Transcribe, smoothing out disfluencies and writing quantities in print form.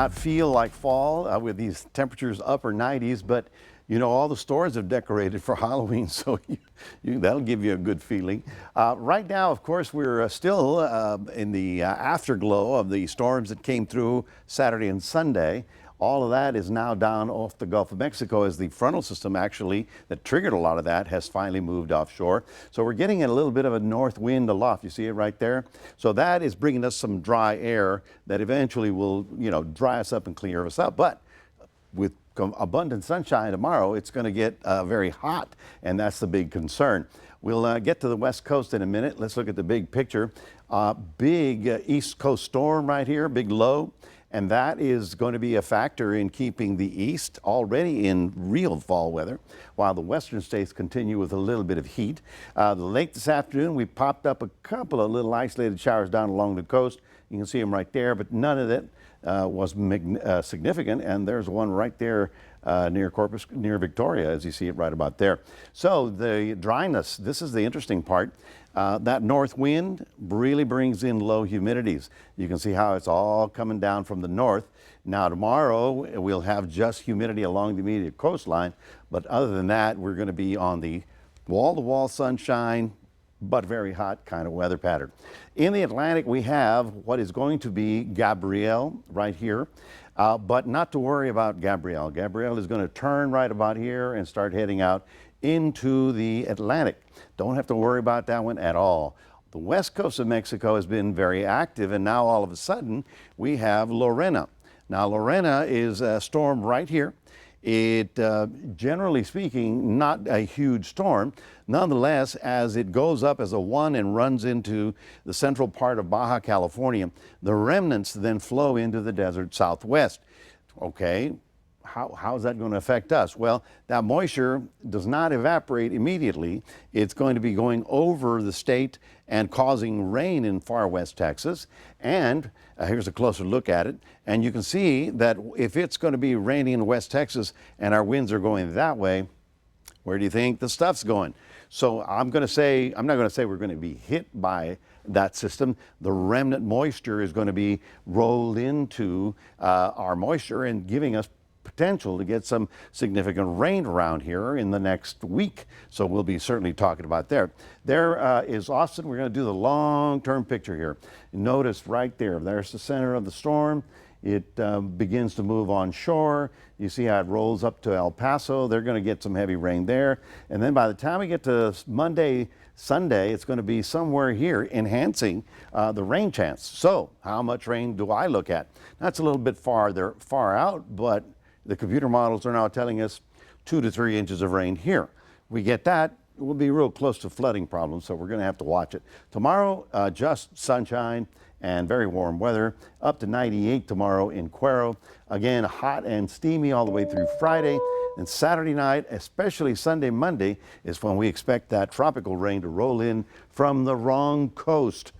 Not feel like fall with these temperatures upper 90s, but you know, all the stores have decorated for Halloween, so that'll give you a good feeling. Right now, of course, we're still in the afterglow of the storms that came through Saturday and Sunday. All of that is now down off the Gulf of Mexico as the frontal system actually that triggered a lot of that has finally moved offshore. So we're getting a little bit of a north wind aloft. You see it right there? So that is bringing us some dry air that eventually will, you know, dry us up and clear us up. But with abundant sunshine tomorrow, it's going to get very hot, and that's the big concern. We'll get to the west coast in a minute. Let's look at the big picture. Big east coast storm right here, big low, and that is going to be a factor in keeping the east already in real fall weather, while the western states continue with a little bit of heat. Late this afternoon, we popped up a couple of little isolated showers down along the coast. You can see them right there, but none of it was significant, and there's one right there near Victoria, as you see it right about there. So the dryness, this is the interesting part. That north wind really brings in low humidities. You can see how it's all coming down from the north. Now tomorrow we'll have just humidity along the immediate coastline, but other than that, we're going to be on the wall-to-wall sunshine, but very hot kind of weather pattern. In the Atlantic, we have what is going to be Gabrielle right here, but not to worry about Gabrielle. Gabrielle is going to turn right about here and start heading out into the Atlantic. Don't have to worry about that one at all. The west coast of Mexico has been very active, and now all of a sudden we have Lorena. Now Lorena is a storm right here. It, generally speaking, not a huge storm. Nonetheless, as it goes up as a one and runs into the central part of Baja California, the remnants then flow into the desert southwest. Okay, how is that going to affect us? Well, that moisture does not evaporate immediately. It's going to be going over the state and causing rain in far west Texas. And here's a closer look at it. And you can see that if it's going to be raining in West Texas and our winds are going that way, where do you think the stuff's going? So I'm not going to say we're going to be hit by that system. The remnant moisture is going to be rolled into our moisture and giving us potential to get some significant rain around here in the next week. So we'll be certainly talking about there. There is Austin. We're going to do the long-term picture here. Notice right there, there's the center of the storm. It begins to move on shore. You see how it rolls up to El Paso. They're going to get some heavy rain there. And then by the time we get to Monday, Sunday, it's going to be somewhere here enhancing the rain chance. So how much rain do I look at? That's a little bit far out, but the computer models are now telling us 2 to 3 inches of rain here. We get that, we'll be real close to flooding problems, so we're going to have to watch it. Tomorrow, just sunshine and very warm weather, up to 98 tomorrow in Cuero. Again, hot and steamy all the way through Friday. And Saturday night, especially Sunday, Monday, is when we expect that tropical rain to roll in from the wrong coast.